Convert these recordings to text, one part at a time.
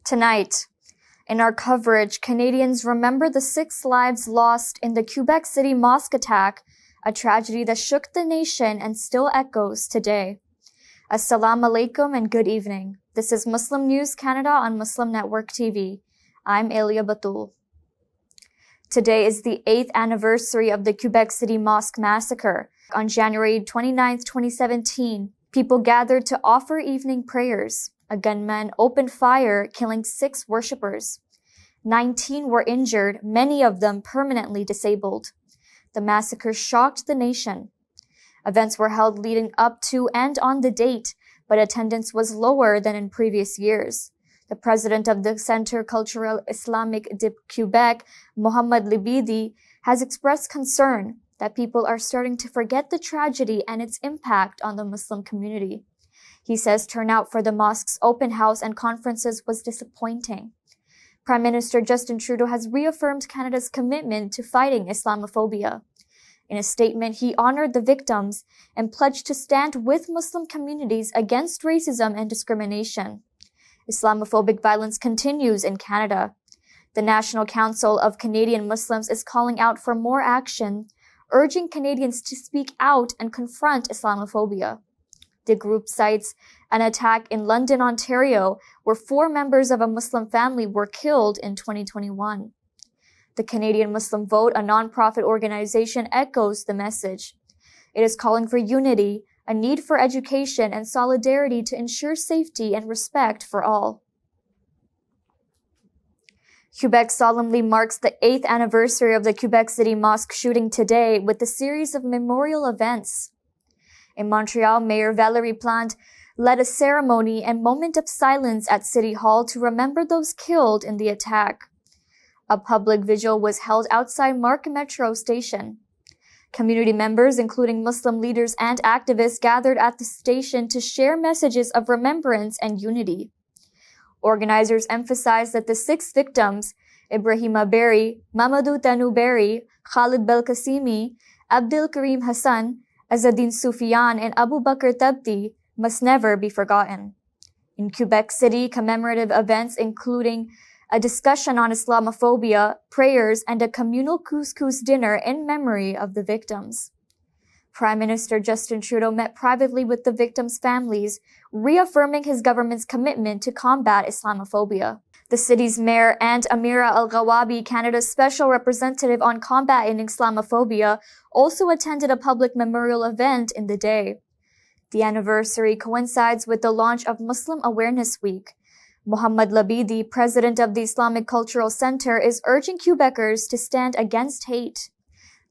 Tonight, in our coverage, Canadians remember the 6 lives lost in the Quebec City mosque attack, a tragedy that shook the nation and still echoes today. Assalamu alaikum and good evening. This is Muslim News Canada on Muslim Network TV. I'm Elia Batul. Today is the 8th anniversary of the Quebec City Mosque massacre. On January 29, 2017, people gathered to offer evening prayers. A gunman opened fire, killing 6 worshippers. 19 were injured, many of them permanently disabled. The massacre shocked the nation. Events were held leading up to and on the date, but attendance was lower than in previous years. The president of the Centre Culturel Islamique de Quebec, Mohamed Libidi, has expressed concern that people are starting to forget the tragedy and its impact on the Muslim community. He says turnout for the mosque's open house and conferences was disappointing. Prime Minister Justin Trudeau has reaffirmed Canada's commitment to fighting Islamophobia. In a statement, he honored the victims and pledged to stand with Muslim communities against racism and discrimination. Islamophobic violence continues in Canada. The National Council of Canadian Muslims is calling out for more action, urging Canadians to speak out and confront Islamophobia. The group cites an attack in London, Ontario, where 4 members of a Muslim family were killed in 2021. The Canadian Muslim Vote, a non-profit organization, echoes the message. It is calling for unity, a need for education and solidarity to ensure safety and respect for all. Quebec solemnly marks the 8th anniversary of the Quebec City Mosque shooting today with a series of memorial events. In Montreal, Mayor Valérie Plante led a ceremony and moment of silence at City Hall to remember those killed in the attack. A public vigil was held outside Marc Metro station. Community members, including Muslim leaders and activists, gathered at the station to share messages of remembrance and unity. Organizers emphasized that the 6 victims, Ibrahima Berry, Mamadou Tanu Berry, Khalid Belkacemi, Abdel Karim Hassan, Azadin Soufiane, and Abu Bakr Tabti, must never be forgotten. In Quebec City, commemorative events including a discussion on Islamophobia, prayers, and a communal couscous dinner in memory of the victims. Prime Minister Justin Trudeau met privately with the victims' families, reaffirming his government's commitment to combat Islamophobia. The city's mayor and Amira Al-Ghawabi, Canada's special representative on combating Islamophobia, also attended a public memorial event in the day. The anniversary coincides with the launch of Muslim Awareness Week. Mohamed Libidi, president of the Islamic Cultural Center, is urging Quebecers to stand against hate.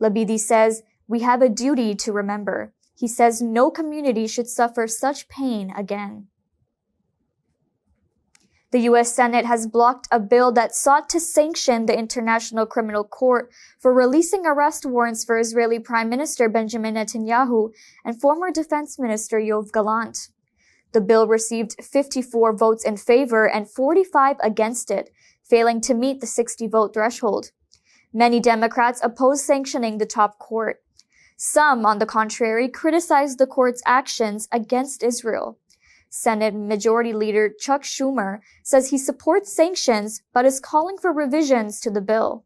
Libidi says, "We have a duty to remember." He says no community should suffer such pain again. The U.S. Senate has blocked a bill that sought to sanction the International Criminal Court for releasing arrest warrants for Israeli Prime Minister Benjamin Netanyahu and former Defense Minister Yoav Gallant. The bill received 54 votes in favor and 45 against it, failing to meet the 60-vote threshold. Many Democrats oppose sanctioning the top court. Some, on the contrary, criticize the court's actions against Israel. Senate Majority Leader Chuck Schumer says he supports sanctions but is calling for revisions to the bill.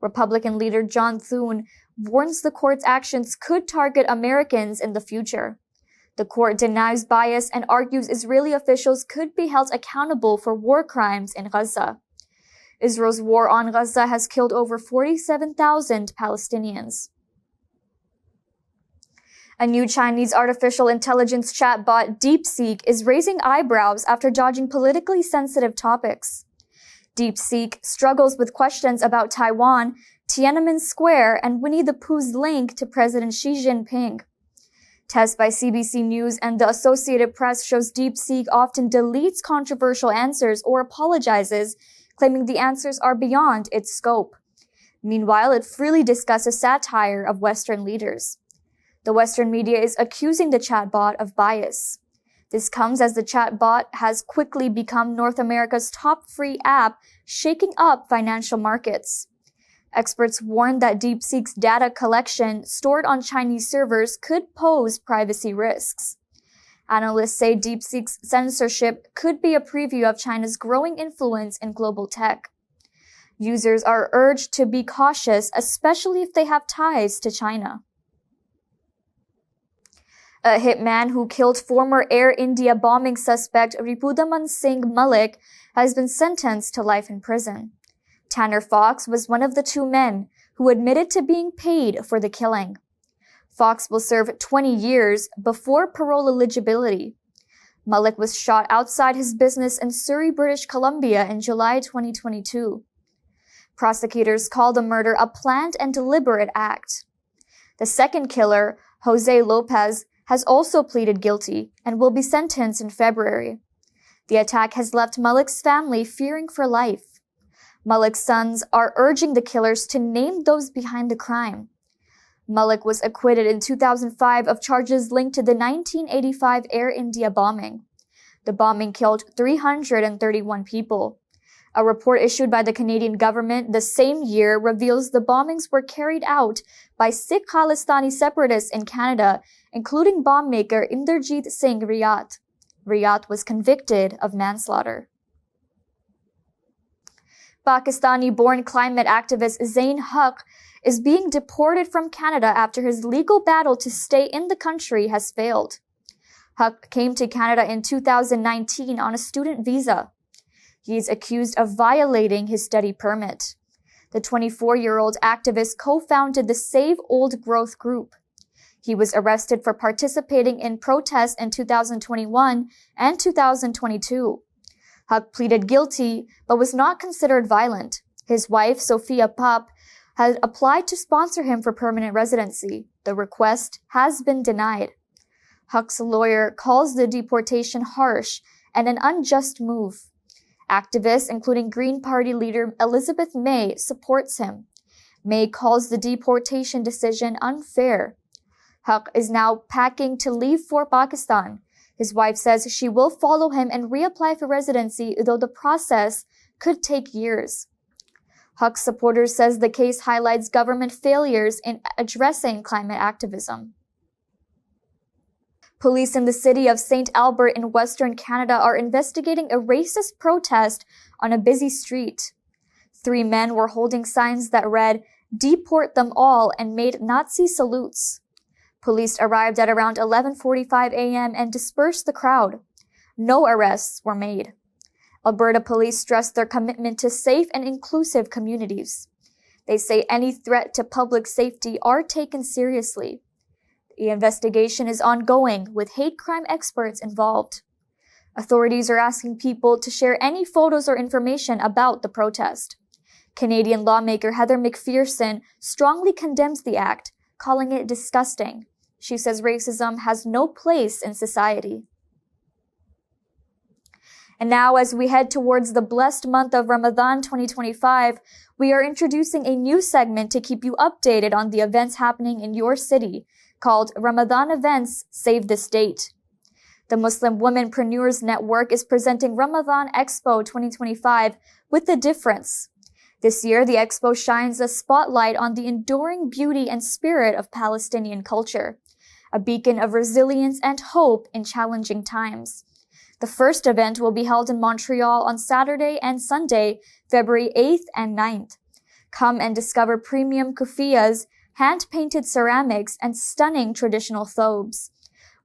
Republican leader John Thune warns the court's actions could target Americans in the future. The court denies bias and argues Israeli officials could be held accountable for war crimes in Gaza. Israel's war on Gaza has killed over 47,000 Palestinians. A new Chinese artificial intelligence chatbot, DeepSeek, is raising eyebrows after dodging politically sensitive topics. DeepSeek struggles with questions about Taiwan, Tiananmen Square, and Winnie the Pooh's link to President Xi Jinping. Test by CBC News and the Associated Press shows DeepSeek often deletes controversial answers or apologizes, claiming the answers are beyond its scope. Meanwhile, it freely discusses satire of Western leaders. The Western media is accusing the chatbot of bias. This comes as the chatbot has quickly become North America's top free app, shaking up financial markets. Experts warn that DeepSeek's data collection stored on Chinese servers could pose privacy risks. Analysts say DeepSeek's censorship could be a preview of China's growing influence in global tech. Users are urged to be cautious, especially if they have ties to China. A hitman who killed former Air India bombing suspect Ripudaman Singh Malik has been sentenced to life in prison. Tanner Fox was one of the two men who admitted to being paid for the killing. Fox will serve 20 years before parole eligibility. Malik was shot outside his business in Surrey, British Columbia in July 2022. Prosecutors call the murder a planned and deliberate act. The second killer, Jose Lopez, has also pleaded guilty and will be sentenced in February. The attack has left Malik's family fearing for life. Malik's sons are urging the killers to name those behind the crime. Malik was acquitted in 2005 of charges linked to the 1985 Air India bombing. The bombing killed 331 people. A report issued by the Canadian government the same year reveals the bombings were carried out by Sikh Khalistani separatists in Canada, including bomb maker Inderjeet Singh Riyat. Riyat was convicted of manslaughter. Pakistani-born climate activist Zain Haq is being deported from Canada after his legal battle to stay in the country has failed. Haq came to Canada in 2019 on a student visa. He is accused of violating his study permit. The 24-year-old activist co-founded the Save Old Growth group. He was arrested for participating in protests in 2021 and 2022. Haq pleaded guilty, but was not considered violent. His wife, Sophia Pap, had applied to sponsor him for permanent residency. The request has been denied. Haq's lawyer calls the deportation harsh and an unjust move. Activists, including Green Party leader Elizabeth May, supports him. May calls the deportation decision unfair. Haq is now packing to leave for Pakistan. His wife says she will follow him and reapply for residency, though the process could take years. Haq's supporters says the case highlights government failures in addressing climate activism. Police in the city of St. Albert in Western Canada are investigating a racist protest on a busy street. 3 men were holding signs that read, "Deport them all," and made Nazi salutes. Police arrived at around 11:45 a.m. and dispersed the crowd. No arrests were made. Alberta police stressed their commitment to safe and inclusive communities. They say any threat to public safety are taken seriously. The investigation is ongoing, with hate crime experts involved. Authorities are asking people to share any photos or information about the protest. Canadian lawmaker Heather McPherson strongly condemns the act, calling it disgusting. She says racism has no place in society. And now, as we head towards the blessed month of Ramadan 2025, we are introducing a new segment to keep you updated on the events happening in your city, called Ramadan Events Save this Date. The Muslim Womenpreneurs Network is presenting Ramadan Expo 2025 with a difference. This year, the expo shines a spotlight on the enduring beauty and spirit of Palestinian culture, a beacon of resilience and hope in challenging times. The first event will be held in Montreal on Saturday and Sunday, February 8th and 9th. Come and discover premium kufiyas, hand-painted ceramics, and stunning traditional thobes.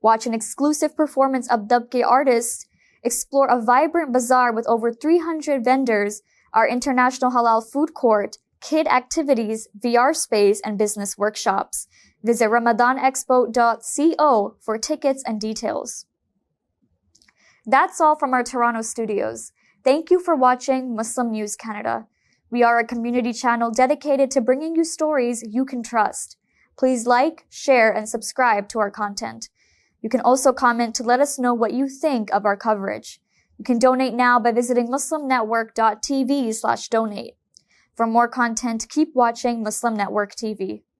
Watch an exclusive performance of Dabke artists, explore a vibrant bazaar with over 300 vendors, our international halal food court, kid activities, VR space, and business workshops. Visit ramadanexpo.co for tickets and details. That's all from our Toronto studios. Thank you for watching Muslim News Canada. We are a community channel dedicated to bringing you stories you can trust. Please like, share, and subscribe to our content. You can also comment to let us know what you think of our coverage. You can donate now by visiting muslimnetwork.tv/donate. For more content, keep watching Muslim Network TV.